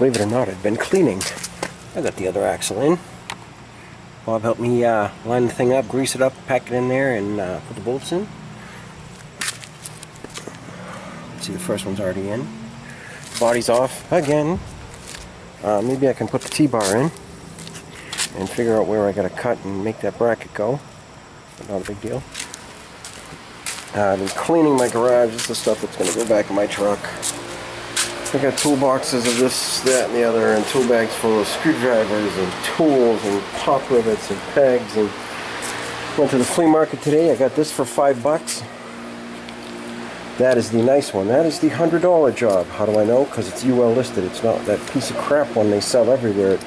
Believe it or not, I've been cleaning. I got the other axle in. Bob helped me line the thing up, grease it up, pack it in there, and put the bolts in. See, the first one's already in. Body's off again. Maybe I can put the T-bar in and figure out where I gotta cut and make that bracket go. But not a big deal. I've been cleaning my garage. This is the stuff that's gonna go back in my truck. I got toolboxes of this, that, and the other, and tool bags full of screwdrivers and tools and pop rivets and pegs. And went to the flea market today. I got this for $5. That is the nice one. That is the $100 job. How do I know? Because it's UL listed. It's not that piece of crap one they sell everywhere at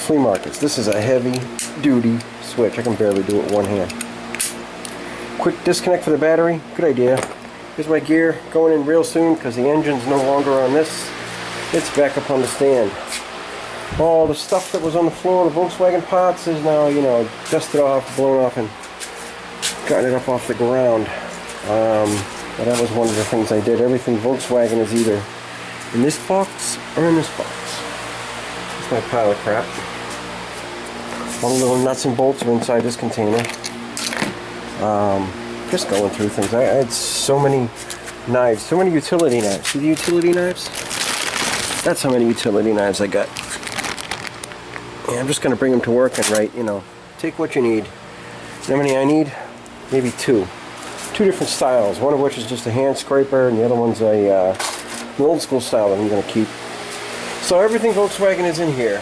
flea markets. This is a heavy duty switch. I can barely do it with one hand. Quick disconnect for the battery. Good idea. Here's my gear going in real soon because the engine's no longer on this. It's back up on the stand. All the stuff that was on the floor, the Volkswagen parts, is now, you know, dusted off, blown off, and gotten it up off the ground. But that was one of the things I did. Everything Volkswagen is either in this box or in this box. It's my pile of crap. All the little nuts and bolts are inside this container. Just going through things. I had so many knives, so many utility knives. See the utility knives? That's how many utility knives I got. And I'm just going to bring them to work and write, you know, take what you need. How many I need? Maybe two. Two different styles. One of which is just a hand scraper, and the other one's an old school style that I'm going to keep. So everything Volkswagen is in here.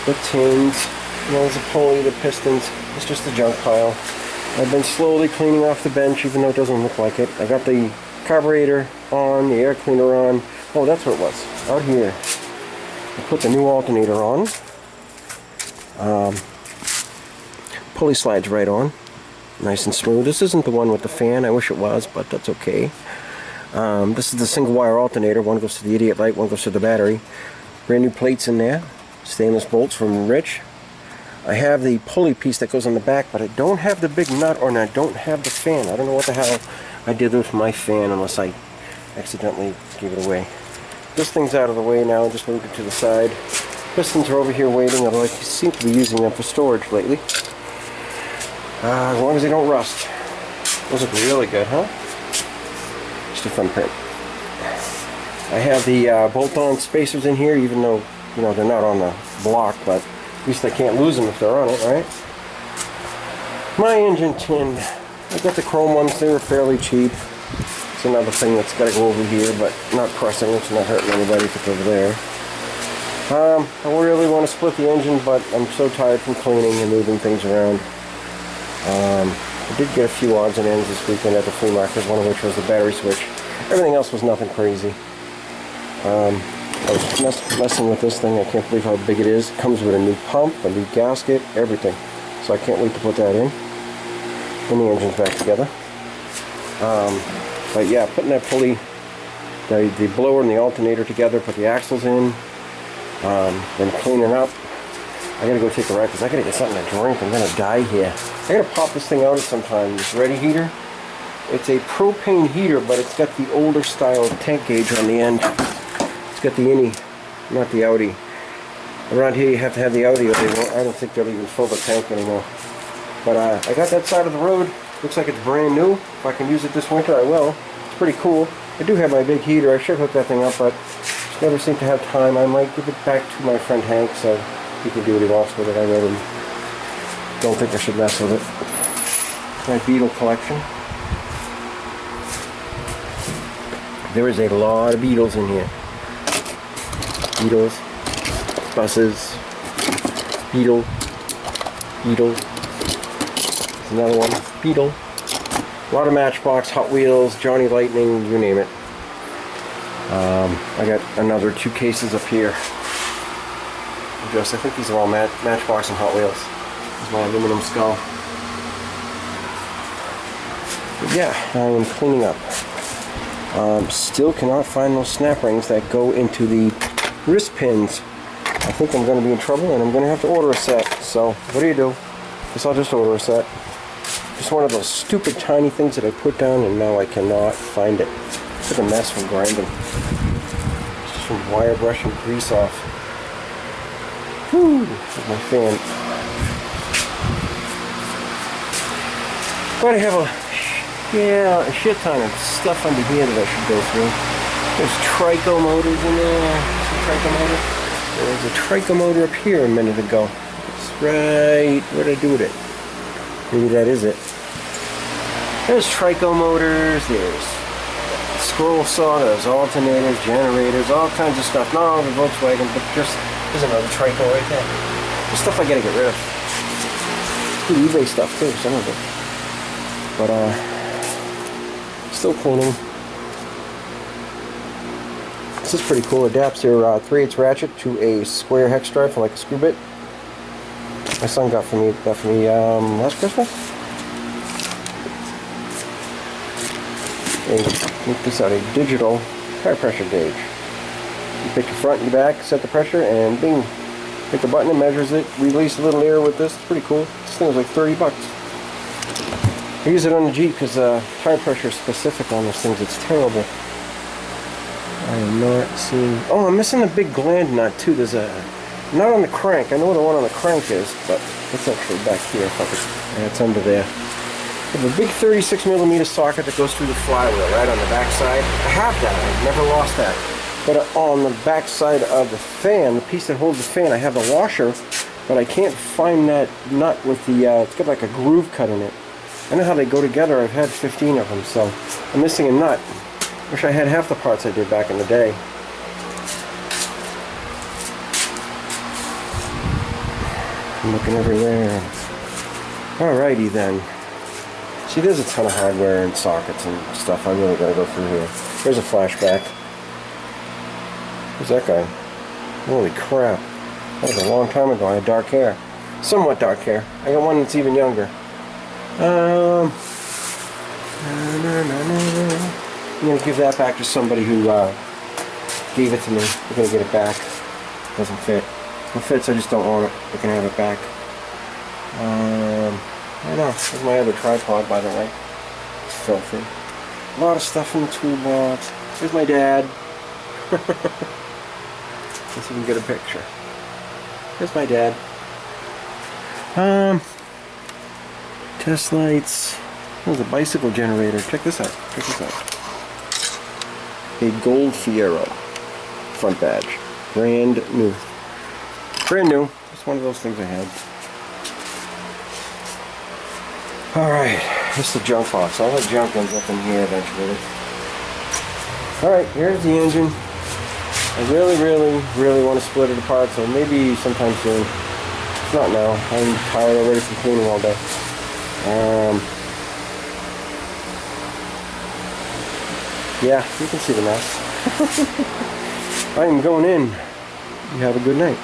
The tins, you know, there's a pulley, the pistons. It's just a junk pile. I've been slowly cleaning off the bench, even though it doesn't look like it. I got the carburetor on, the air cleaner on. Oh, that's what it was. Out here. I put the new alternator on. Pulley slides right on. Nice and smooth. This isn't the one with the fan. I wish it was, but that's okay. This is the single wire alternator. One goes to the idiot light, one goes to the battery. Brand new plates in there. Stainless bolts from Rich. I have the pulley piece that goes on the back, but I don't have the big nut, or I don't have the fan. I don't know what the hell I did with my fan unless I accidentally gave it away. This thing's out of the way now. Just moved it to the side. Pistons are over here waiting, although I seem to be using them for storage lately. As long as they don't rust. Those look really good, huh? Just a thumbprint. I have the bolt-on spacers in here, even though, you know, they're not on the block, but at least I can't lose them if they're on it, right? My engine tin. I got the chrome ones. They were fairly cheap. It's another thing that's got to go over here, but not pressing. It's not hurting anybody if it's over there. I really want to split the engine, but I'm so tired from cleaning and moving things around. I did get a few odds and ends this weekend at the flea market, one of which was the battery switch. Everything else was nothing crazy. I was messing with this thing. I can't believe how big it is. It comes with a new pump, a new gasket, everything. So I can't wait to put that in. Then the engine's back together. But yeah, putting that pulley, the blower and the alternator together, put the axles in, then cleaning up. I gotta go take a ride because I gotta get something to drink. I'm gonna die here. I gotta pop this thing out at some time. This Ready heater. It's a propane heater, but it's got the older style tank gauge on the end. It's got the innie, not the outie. Around here you have to have the outie or they won't. I don't think they'll even fill the tank anymore. But I got that side of the road. Looks like it's brand new. If I can use it this winter, I will. It's pretty cool. I do have my big heater. I should hook that thing up, but just never seem to have time. I might give it back to my friend Hank so he can do what he wants with it. I really don't think I should mess with it. My Beetle collection. There is a lot of Beetles in here. Beetles, buses, Beetle, Beetle. There's another one, Beetle. A lot of Matchbox, Hot Wheels, Johnny Lightning, you name it. I got another 2 cases up here. I think these are all Matchbox and Hot Wheels. This is my aluminum skull. But yeah, I am cleaning up. Still cannot find those snap rings that go into the wrist pins. I think I'm going to be in trouble and I'm going to have to order a set. So, what do? Guess I'll just order a set. Just one of those stupid tiny things that I put down and now I cannot find it. It's like a mess from grinding. It's just from wire brush and grease off. Whew, with my fan. But I have a shit ton of stuff under here that I should go through. There's Trico motors in there. Some Trico motor. There was a Trico motor up here a minute ago. It's right. What did I do with it? Maybe that is it. There's Trico motors. There's scroll saw. There's alternators, generators, all kinds of stuff. Not all the Volkswagen, but just there's another Trico right there. The stuff I gotta get rid of. Good eBay stuff too, some of it. But still cleaning. This is pretty cool. It adapts your 3/8 ratchet to a square hex drive for like a screw bit. My son got that for me last Christmas. Make this out a digital tire pressure gauge. You pick your front and your back, set the pressure, and bing. Hit the button, it measures it. Release a little air with this. It's pretty cool. This thing was like 30 bucks. I use it on the Jeep because tire pressure is specific on those things. It's terrible. I am not seeing... Oh, I'm missing a big gland nut too. There's a... Not on the crank. I know where the one on the crank is, but it's actually back here. Yeah, it's under there. I have a big 36mm socket that goes through the flywheel, right on the back side. I have that. I've never lost that. But on the back side of the fan, the piece that holds the fan, I have the washer, but I can't find that nut with the... it's got like a groove cut in it. I know how they go together. I've had 15 of them, so I'm missing a nut. Wish I had half the parts I did back in the day. I'm looking everywhere. Alrighty then. See, there's a ton of hardware and sockets and stuff I really gotta go through here. Here's a flashback. Who's that guy? Holy crap. That was a long time ago. I had dark hair. Somewhat dark hair. I got one that's even younger. I'm going to give that back to somebody who gave it to me. We're going to get it back. Doesn't fit. It fits, I just don't want it. We can have it back. I know. There's my other tripod, by the way. It's filthy. A lot of stuff in the toolbox. Here's my dad. Let's see if we can get a picture. Here's my dad. Test lights. There's a bicycle generator. Check this out. Check this out. A gold Fiero front badge. Brand new. Brand new. It's one of those things I had. Alright. Here's the junk box. All that junk ends up in here eventually. Alright. Here's the engine. I really want to split it apart, so maybe sometime soon. Not now. I'm tired already from cleaning all day. Yeah, you can see the mess. I am going in. You have a good night.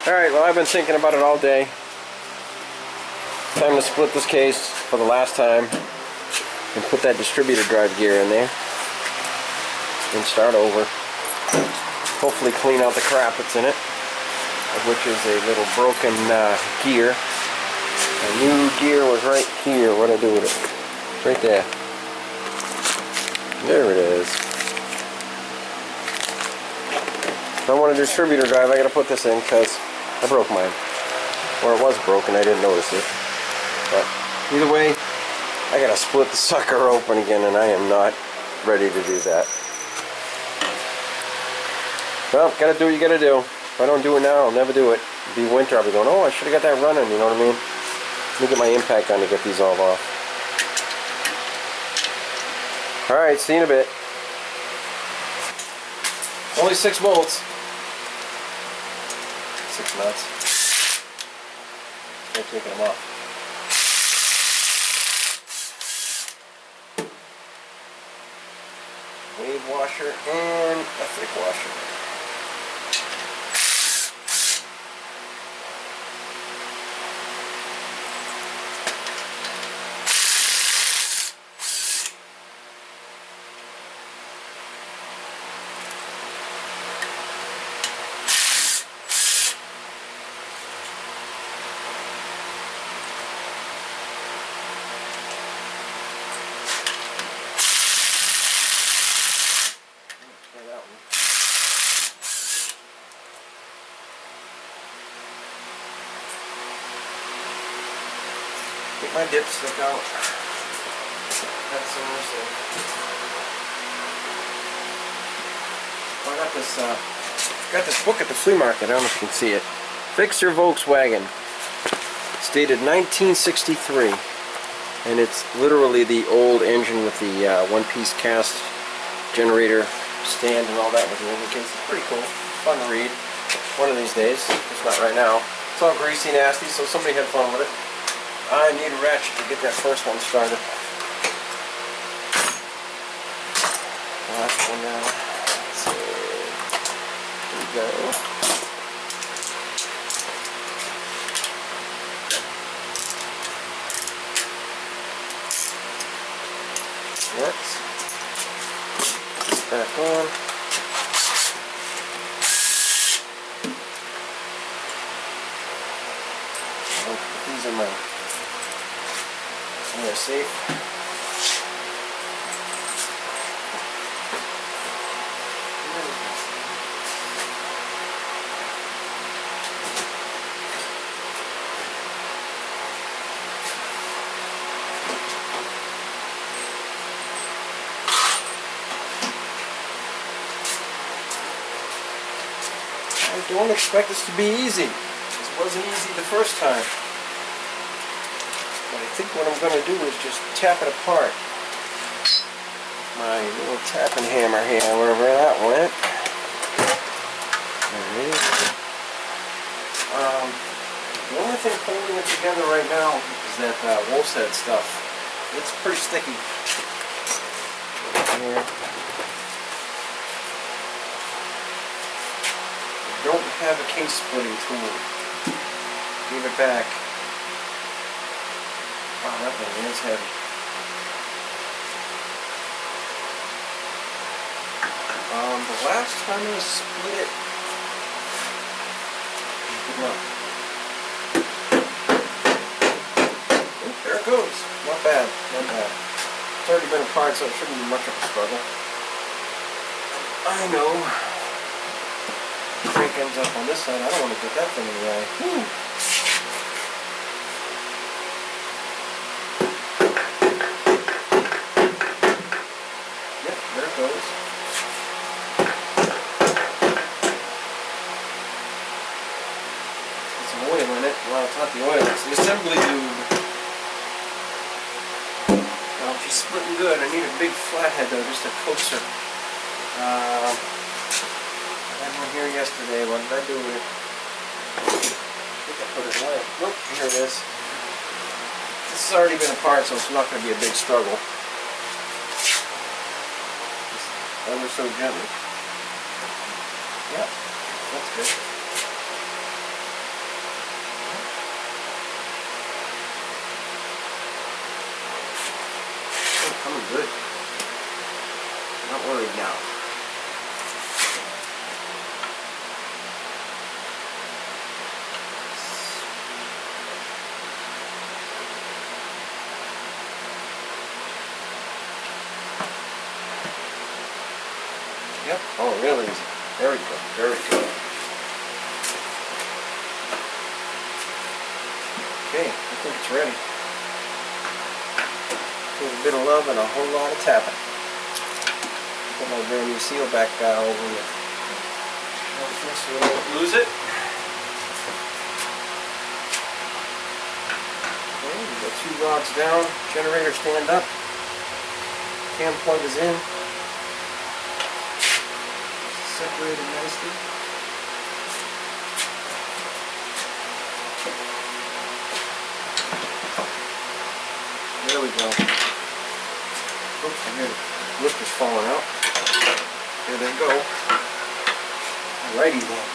Alright, well, I've been thinking about it all day. Time to split this case for the last time and put that distributor drive gear in there and start over. Hopefully clean out the crap that's in it, which is a little broken gear. A new gear was right here. What did I do with it? It's right there. There it is. If I want a distributor drive, I gotta put this in because I broke mine. Or it was broken, I didn't notice it. But either way, I gotta split the sucker open again, and I am not ready to do that. Well, gotta do what you gotta do. If I don't do it now, I'll never do it. It'll be winter, I'll be going, oh, I should have got that running, you know what I mean? Let me get my impact gun to get these all off. Alright, see you in a bit. Only 6 bolts. 6 nuts. I'm taking them off. Wave washer and a thick washer. Get my dipstick out. That's so mercy. I got this book at the flea market. I don't know if you can see it. Fix Your Volkswagen. It's dated 1963, and it's literally the old engine with the one-piece cast generator stand and all that with the engine case. It's pretty cool. Fun to read. One of these days. It's not right now. It's all greasy, nasty, so somebody had fun with it. I need a ratchet to get that first one started. Last one now. Let's see. There we go. Works. Back on. I'll put these in my safe. I don't expect this to be easy. This wasn't easy the first time. I think what I'm going to do is just tap it apart. My little tapping hammer here, wherever that went. There it is. The only thing holding it together right now is that wolf's head stuff. It's pretty sticky. Here. I don't have a case splitting tool. Give it back. Wow, that thing is heavy. The last time I split it, good luck. Oop, there it goes. Not bad, not bad. It's already been apart, so it shouldn't be much of a struggle. I know. Crank ends up on this side. I don't want to get that thing in the way. Whew. The oil. It's the assembly lube. Now she's splitting good. I need a big flathead though, just a coaster. I had one here yesterday. What did I do with it? I think I put it away. Nope, here it is. This has already been apart, so it's not going to be a big struggle. Just ever so gently. Yep, that's good. Coming good. Not worried now. Yep. Oh, really easy. Very good. Very good. Okay, I think it's ready. bit of love and a whole lot of tapping. Put my brand new seal back over it. So we don't lose it. Okay, we got 2 rods down, generator stand up, cam plug is in, separated nicely. There we go. Oops, I hear the lift is falling out. There they go. Alrighty then.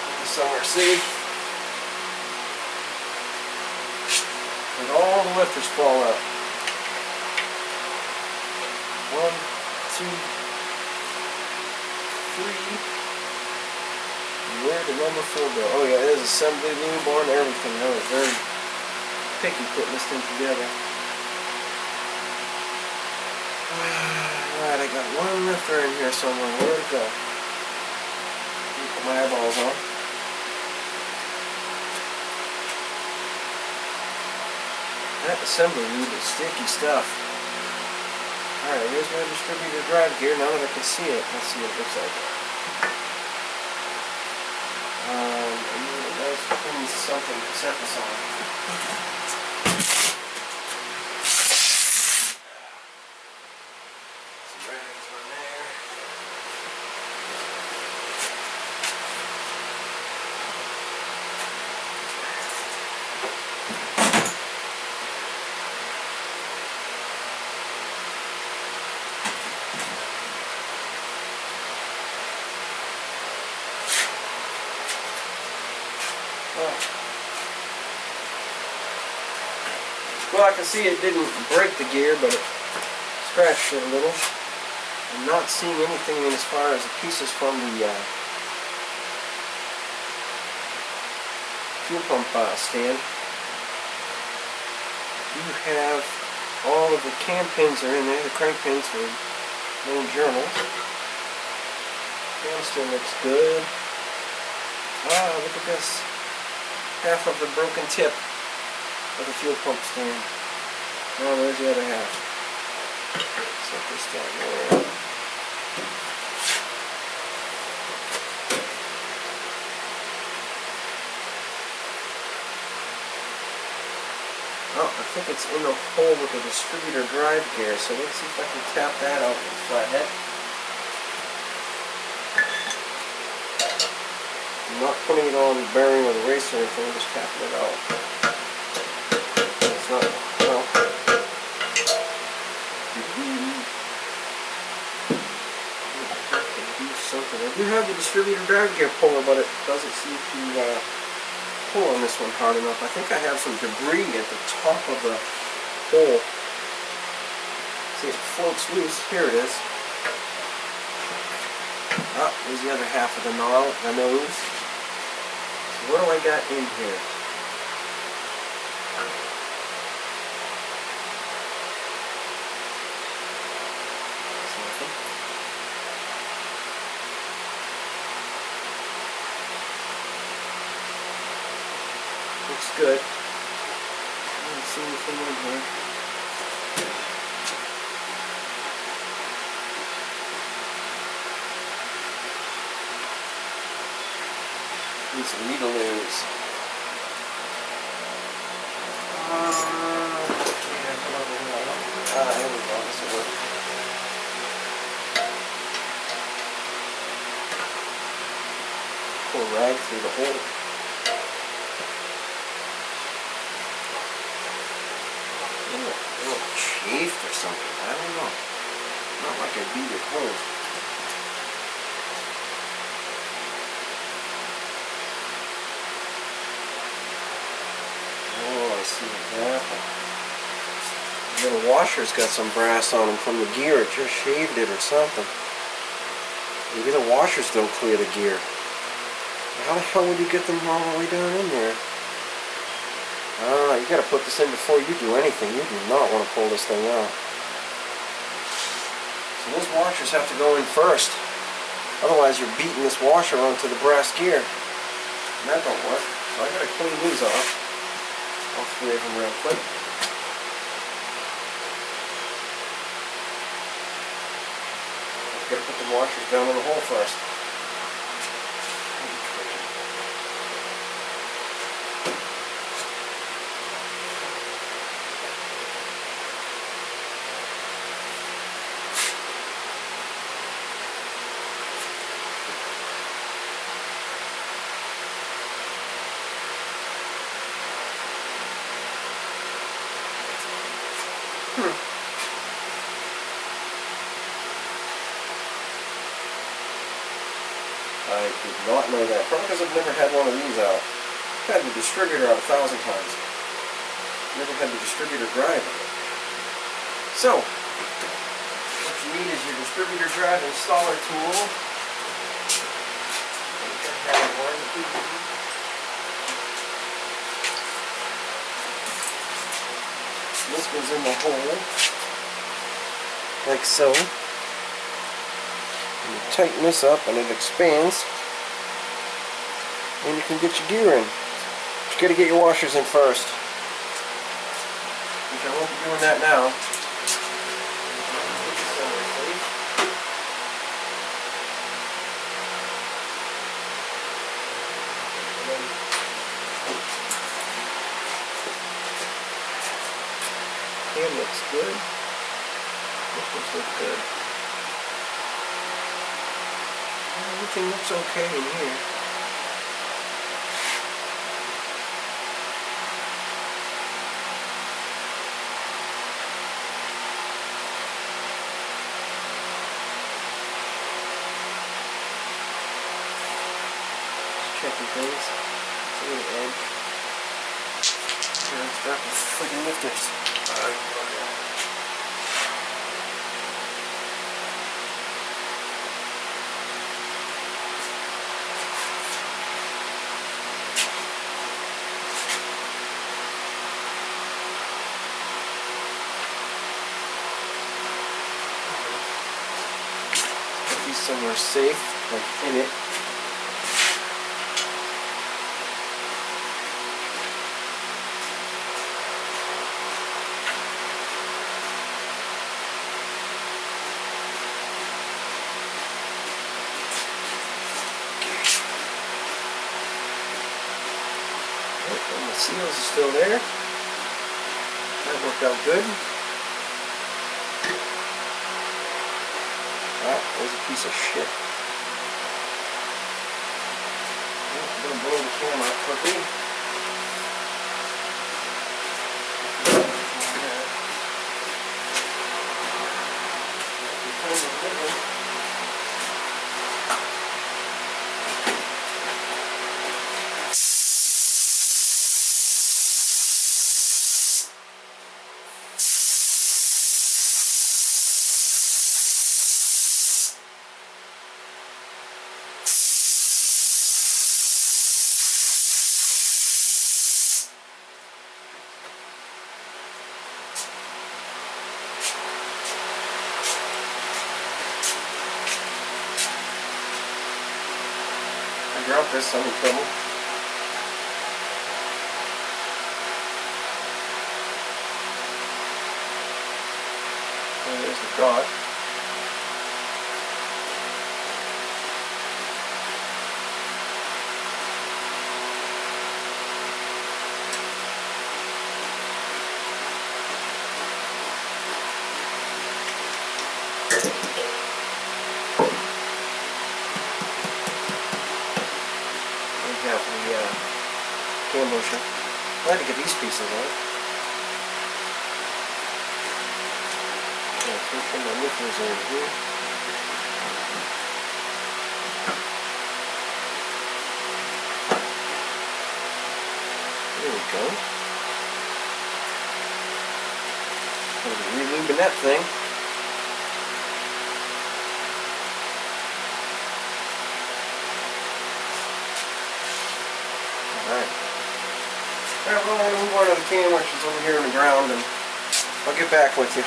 Put this somewhere safe. And all the lifters fall out. 1, 2, 3. Where did number 4 go? Oh yeah, there's assembly lube on everything. I was very picky putting this thing together. Alright, I got 1 lifter in here somewhere. Where'd it go? Put my eyeballs on. That assembly lube is sticky stuff. Alright, here's my distributor drive gear. Now that I can see it, let's see what it looks like. That's something to set this on. Some rags on there. Well, I can see it didn't break the gear, but it scratched it a little. I'm not seeing anything in as far as the pieces from the fuel pump stand. You have all of the cam pins are in there, the crank pins for little journals. Cam still looks good. Ah, look at this. Half of the broken tip of the fuel pump stand. Now there's the other half. Set this down there. Oh, I think it's in the hole with the distributor drive gear, so let's see if I can tap that out with the flathead. I'm not putting it on the bearing or the race or anything, I'm just tapping it out. It's not, well. Something. I do have the distributor drive gear puller, but it doesn't seem to pull on this one hard enough. I think I have some debris at the top of the hole. See, it floats loose. Here it is. Ah, there's the other half of the nose. So what do I got in here? Looks good. I don't see anything in here. Need some needle news. Here we go. This will work. Pull a rag through the hole. Chafed or something, I don't know. Not like I beat it home. Oh, I see what happened. The little washer's got some brass on them from the gear. It just shaved it or something. Maybe the washers don't clear the gear. How the hell would you get them all the way down in there? You gotta put this in before you do anything. You do not want to pull this thing out. So those washers have to go in first. Otherwise you're beating this washer onto the brass gear. And that don't work. So I gotta clean these off. All 3 of them real quick. the washers down in the hole first. I did not know that. Probably because I've never had one of these out. I've had the distributor out 1,000 times. Never had the distributor drive on it. So, what you need is your distributor drive installer tool. This goes in the hole, like so. And you tighten this up and it expands, and you can get your gear in. But you got to get your washers in first, which I won't be doing that now. Hand looks good. This looks good. Everything looks okay in here. Just checking things. It's a little edge. Here, let's drop the friggin' lifters. Be somewhere safe, like in it. And the seals are still there. That worked out good. There's a piece of shit. I'm going to blow the camera up quickly. Drop this, I'm in trouble. And there's the dot. Have the cam motion. I had to get these pieces out. Okay, my lifters are in here. There we go. I'm relubing that thing. Alright, well, I'm going to move on to the cam, which is over here on the ground, and I'll get back with you.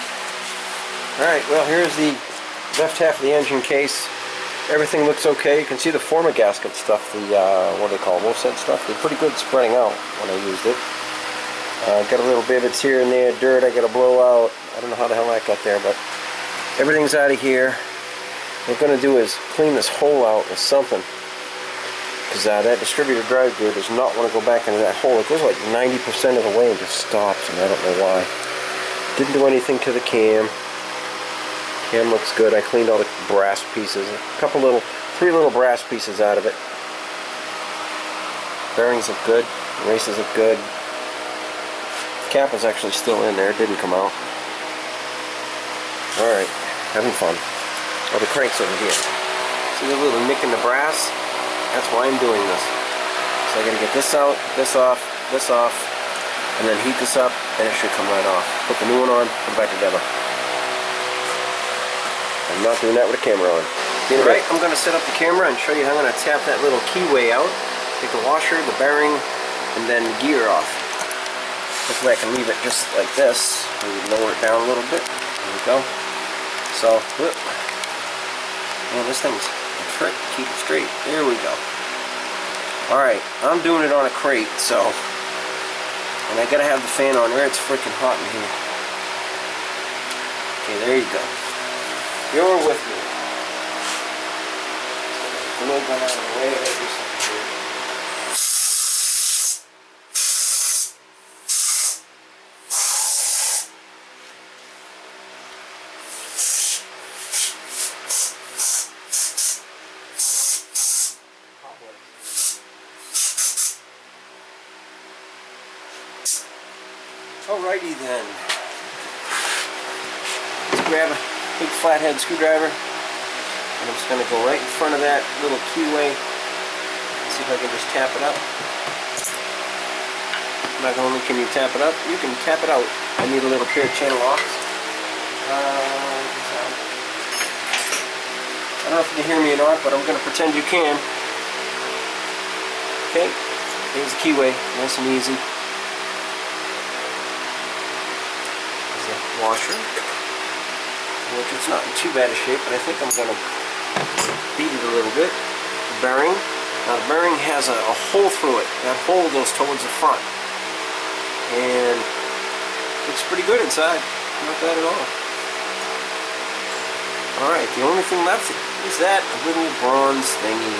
Alright, well, here's the left half of the engine case. Everything looks okay. You can see the former gasket stuff, the, what do they call it, Wolfset stuff. They're pretty good spreading out when I used it. Got a little bivets here and there, dirt I got to blow out. I don't know how the hell that got there, but everything's out of here. What I'm going to do is clean this hole out with something. Because that distributor drive gear does not want to go back into that hole. It goes like 90% of the way and just stops, and I don't know why. Didn't do anything to the cam. Cam looks good. I cleaned all the brass pieces. Three little brass pieces out of it. Bearings look good. Races look good. Cap is actually still in there. It didn't come out. Alright, having fun. Oh, the crank's over here. See the little nick in the brass? That's why I'm doing this. So I gotta get this out, this off, and then heat this up, and it should come right off. Put the new one on, put it back together. I'm not doing that with the camera on. Alright, I'm gonna set up the camera and show you how I'm gonna tap that little keyway out. Take the washer, the bearing, and then the gear off. This way I can leave it just like this. Maybe lower it down a little bit. There we go. So, man, this thing's a trick. Keep it straight. There we go. Alright, I'm doing it on a crate, so. And I gotta have the fan on there. It's freaking hot in here. Okay, there you go. You're with me. I'm going out of the way. I gotta do something here. Alrighty then. Let's grab a big flathead screwdriver, and I'm just going to go right in front of that little keyway. See if I can just tap it up. Not only can you tap it up, you can tap it out. I need a little pair of channel locks. I don't know if you can hear me or not, but I'm going to pretend you can. Okay, here's the keyway, nice and easy. Washer, which it's not in too bad a shape, but I think I'm going to beat it a little bit. The bearing. Now the bearing has a hole through it. That hole goes towards the front. And looks pretty good inside. Not bad at all. Alright, the only thing left is that little bronze thingy.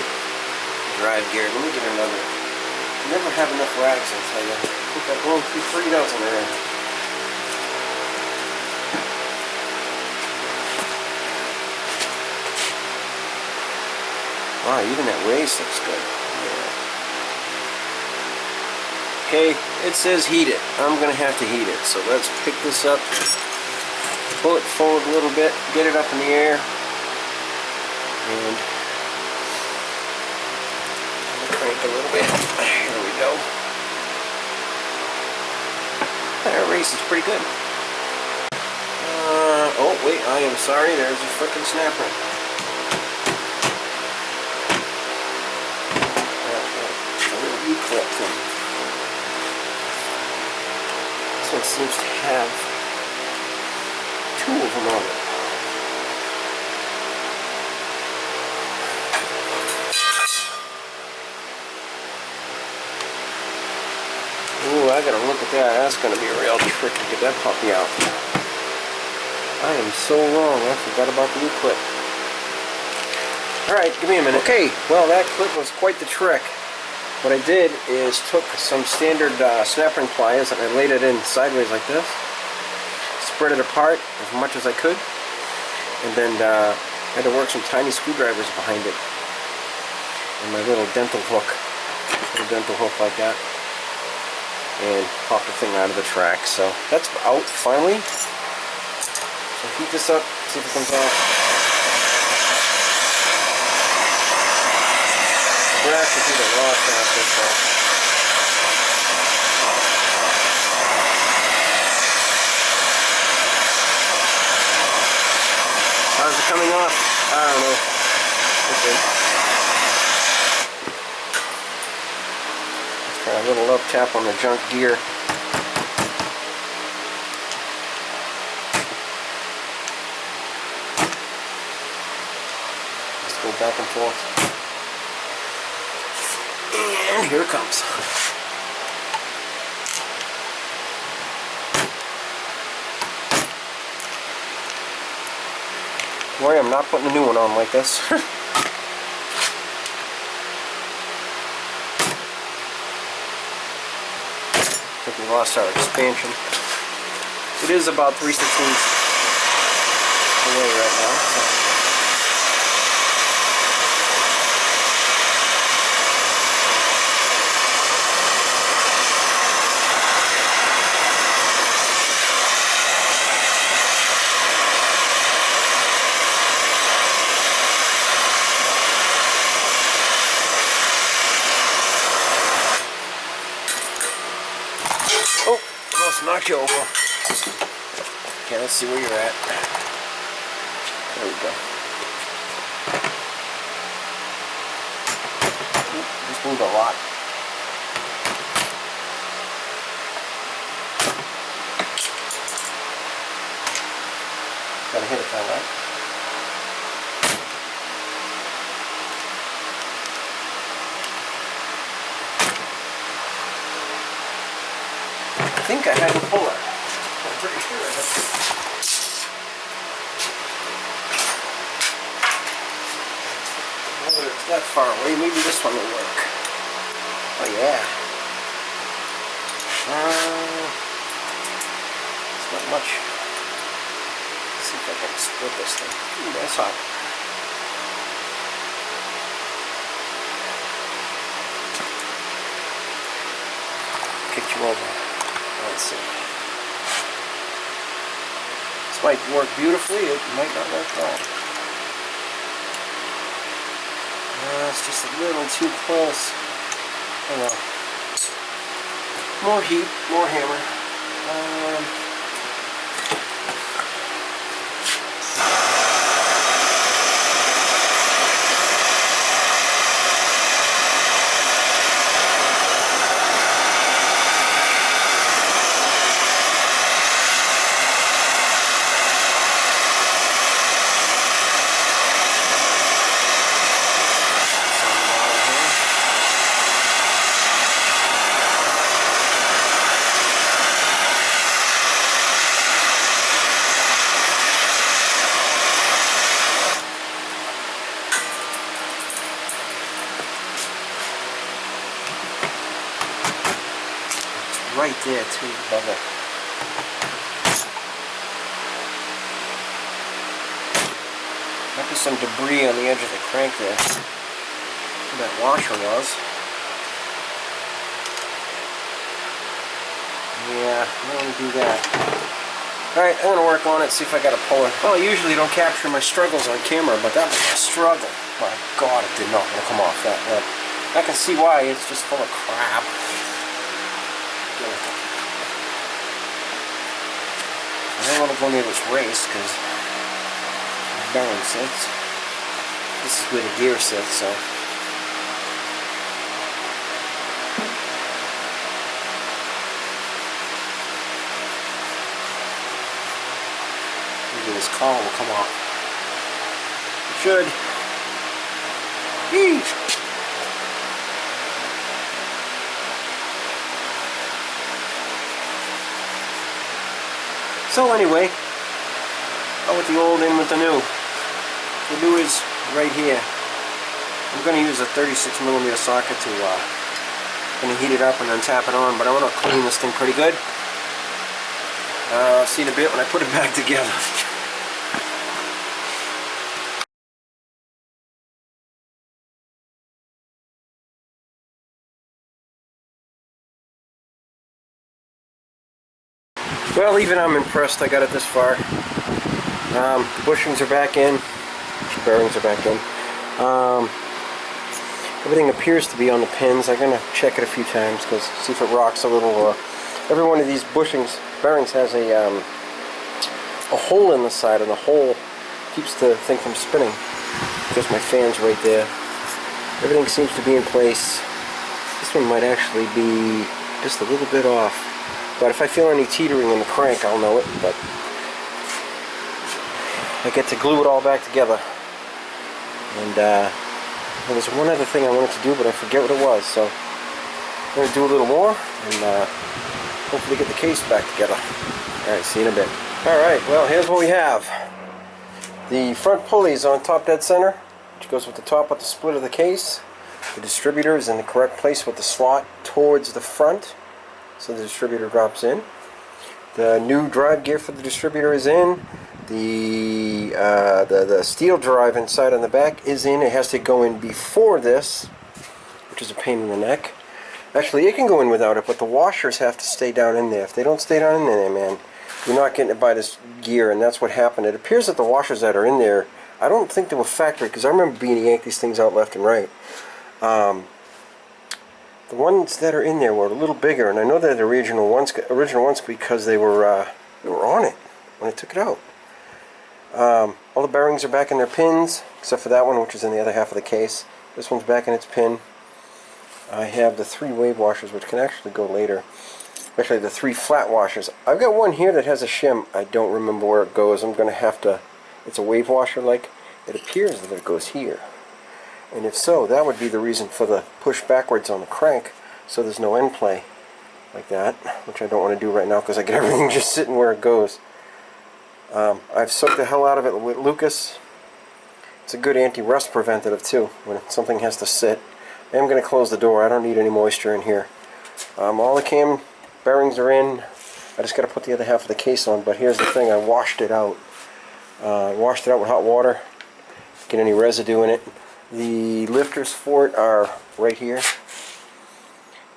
Drive gear. Let me get another. I never have enough rags, I'll tell you. I think I've blown through 3 dozen already. Wow, even that race looks good. Yeah. Okay, it says heat it. I'm going to have to heat it. So let's pick this up, pull it forward a little bit, get it up in the air, and crank a little bit. Here we go. That race is pretty good. Oh wait, I am sorry. There's a frickin' snap ring. Clip thing. This one seems to have 2 of them on it. Ooh, I gotta look at that. That's gonna be a real trick to get that puppy out. I am so wrong. I forgot about the new clip. Alright, give me a minute. Okay, well that clip was quite the trick. What I did is took some standard snap ring pliers and I laid it in sideways like this, spread it apart as much as I could, and then had to work some tiny screwdrivers behind it, and my little dental hook like that, and pop the thing out of the track. So that's out finally. So heat this up, see if it comes off. We're actually through the raw faster, so. How's it coming off? I don't know. Okay. Let's try a little love tap on the junk gear. Let's go back and forth. And here it comes. worry, I'm not putting a new one on like this. I think we lost our expansion. It is about 3/16 away right now. So. Oh, almost knocked you over. Okay, let's see where you're at. There we go. Ooh, just moved a lot. Gotta hit it that way. I think I had to pull it. I'm pretty sure I had to. Whether it's that far away, maybe this one will work. Oh yeah. It's not much. Let's see if I can split this thing. Ooh, that's hot. Kicked you over. Let's see. This might work beautifully, it might not work well. It's just a little too close. Oh well. More heat, more hammer. Right there too, above it. Might be some debris on the edge of the crank there. Where that washer was. Yeah, I don't want to do that. Alright, I'm going to work on it, see if I got to pull it. Well, I usually don't capture my struggles on camera, but that was a struggle. My God, it did not want to come off that nut. I can see why, it's just full of crap. I don't want to go near this race because the bearing sits. This is where the gear sits, so. Maybe this collar will come off. It should. Eesh. So anyway, out with the old, in with the new. The new is right here. I'm going to use a 36mm socket to going to heat it up and then tap it on, but I want to clean this thing pretty good. See in a bit when I put it back together. Well, even I'm impressed I got it this far. The bushings are back in. The bearings are back in. Everything appears to be on the pins. I'm going to check it a few times because see if it rocks a little. Or every one of these bushings, bearings has a hole in the side, and the hole keeps the thing from spinning because my fan's right there. Everything seems to be in place. This one might actually be just a little bit off. But if I feel any teetering in the crank, I'll know it. But I get to glue it all back together. And there was one other thing I wanted to do, but I forget what it was. So I'm going to do a little more and hopefully get the case back together. Alright, see you in a bit. Alright, well, here's what we have. The front pulley is on top dead center, which goes with the top of the split of the case. The distributor is in the correct place with the slot towards the front, so the distributor drops in. The new drive gear for the distributor is in. The steel drive inside on the back is in. It has to go in before this, which is a pain in the neck. Actually, it can go in without it, but the washers have to stay down in there. If they don't stay down in there, man, you're not getting it by this gear, and that's what happened. It appears that the washers that are in there, I don't think they were factory, because I remember being yanked these things out left and right. The ones that are in there were a little bigger, and I know they're the original ones because they were on it when I took it out. All the bearings are back in their pins, except for that one, which is in the other half of the case. This one's back in its pin. I have the 3 wave washers, which can actually go later. Actually, the 3 flat washers. I've got one here that has a shim. I don't remember where it goes. I'm going to have to... It's a wave washer, like. It appears that it goes here. And if so, that would be the reason for the push backwards on the crank, so there's no end play like that, which I don't want to do right now because I get everything just sitting where it goes. I've soaked the hell out of it with Lucas. It's a good anti-rust preventative too, when something has to sit. I am going to close the door. I don't need any moisture in here. All the cam bearings are in. I just got to put the other half of the case on, but here's the thing, I washed it out. Washed it out with hot water, get any residue in it. The lifters for it are right here.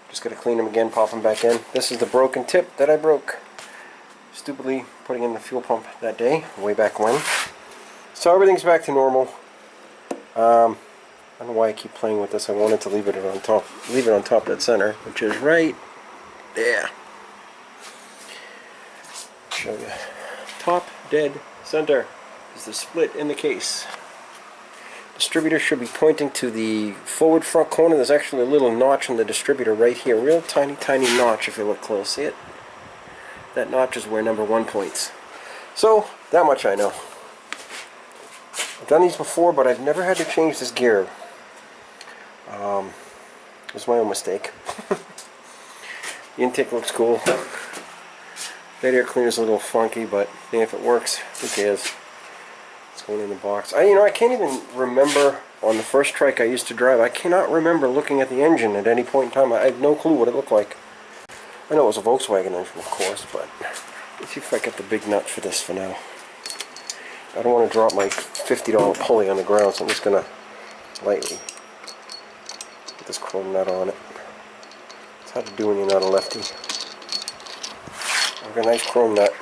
Just got to clean them again, pop them back in. This is the broken tip that I broke, stupidly putting in the fuel pump that day, way back when. So everything's back to normal. I don't know why I keep playing with this. I wanted to leave it on top dead center, which is right there. Show you. Top dead center is the split in the case. Distributor should be pointing to the forward front corner. There's actually a little notch in the distributor right here. Real tiny, tiny notch if you look close. See it? That notch is where number 1 points. So, that much I know. I've done these before, but I've never had to change this gear. It was my own mistake. The intake looks cool. That air cleaner's a little funky, but if it works, who cares? It's going in the box. I can't even remember on the first Trike I used to drive. I cannot remember looking at the engine at any point in time. I have no clue what it looked like. I know it was a Volkswagen engine, of course, but let's see if I get the big nut for this for now. I don't want to drop my $50 pulley on the ground, so I'm just going to lightly put this chrome nut on it. It's hard to do when you're not a lefty. I've got a nice chrome nut.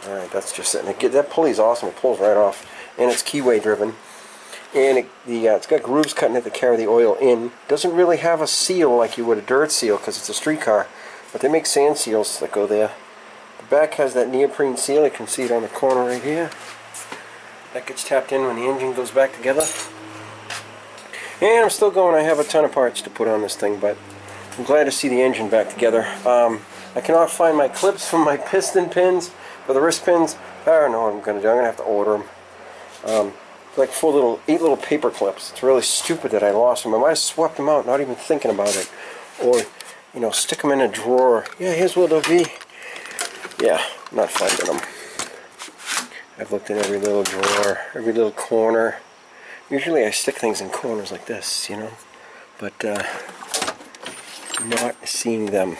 Alright, that's just sitting there. That pulley's awesome. It pulls right off. And it's keyway driven. And it's got grooves cut in it to carry the oil in. Doesn't really have a seal like you would a dirt seal because it's a street car. But they make sand seals that go there. The back has that neoprene seal. You can see it on the corner right here. That gets tapped in when the engine goes back together. And I'm still going. I have a ton of parts to put on this thing, but I'm glad to see the engine back together. I cannot find my clips from my piston pins. For the wrist pins, I don't know what I'm going to do. I'm going to have to order them. Like 8 little paper clips. It's really stupid that I lost them. I might have swept them out, not even thinking about it. Or, stick them in a drawer. Yeah, here's where they'll be. Yeah, I'm not finding them. I've looked in every little drawer, every little corner. Usually I stick things in corners like this, But, not seeing them.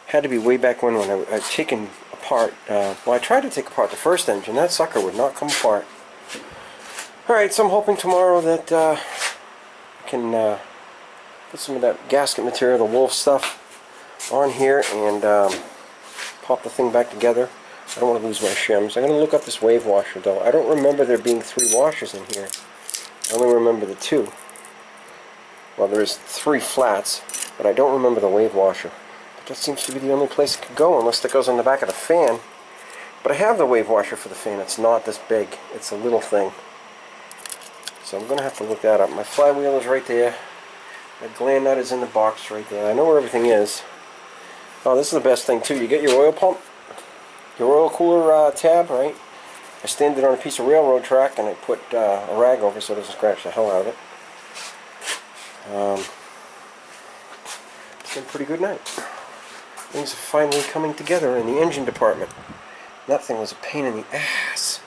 Had to be way back when I'd taken apart, well, I tried to take apart the first engine. That sucker would not come apart. Alright, so I'm hoping tomorrow that I can put some of that gasket material, the Wolf stuff, on here and pop the thing back together. I don't want to lose my shims. I'm going to look up this wave washer, though. I don't remember there being 3 washers in here. I only remember the 2. Well, there is 3 flats, but I don't remember the wave washer. That seems to be the only place it could go, unless it goes on the back of the fan. But I have the wave washer for the fan. It's not this big. It's a little thing. So I'm going to have to look that up. My flywheel is right there. My gland nut is in the box right there. I know where everything is. Oh, this is the best thing too. You get your oil pump, your oil cooler tab, right? I stand it on a piece of railroad track and I put a rag over so it doesn't scratch the hell out of it. It's been a pretty good night. Things are finally coming together in the engine department. That thing was a pain in the ass.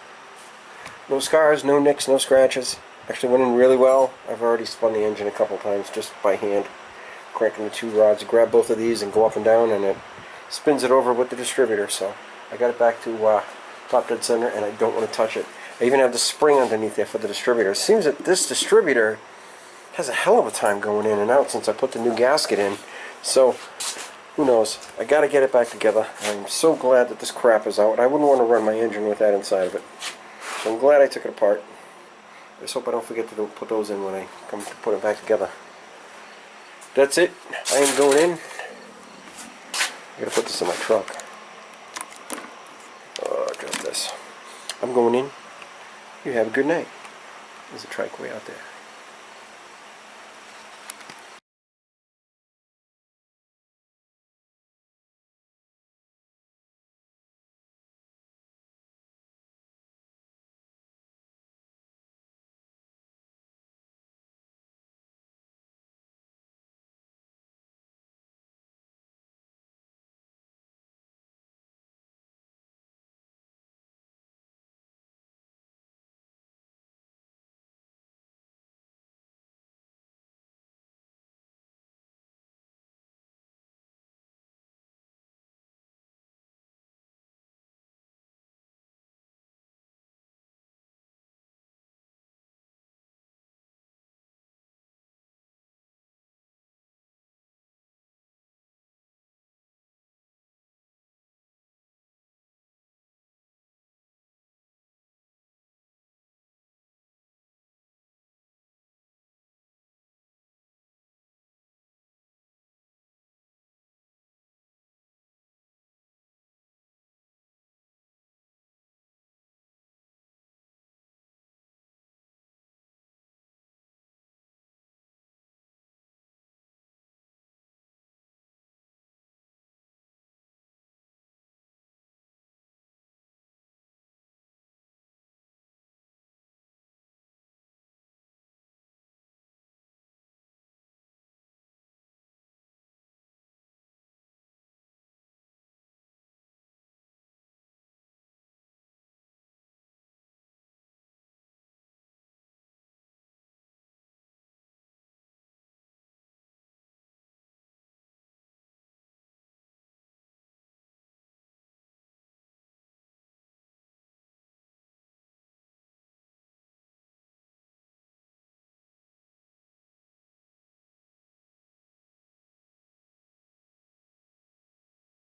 No scars, no nicks, no scratches. Actually went in really well. I've already spun the engine a couple times just by hand. Cranking the 2 rods, grab both of these and go up and down, and it spins it over with the distributor. So I got it back to top dead center, and I don't want to touch it. I even have the spring underneath there for the distributor. It seems that this distributor has a hell of a time going in and out since I put the new gasket in. So who knows? I got to get it back together. I'm so glad that this crap is out. I wouldn't want to run my engine with that inside of it. So I'm glad I took it apart. I just hope I don't forget to put those in when I come to put it back together. That's it. I am going in. I gotta put this in my truck. Oh, I got this. I'm going in. You have a good night. There's a Trike way out there.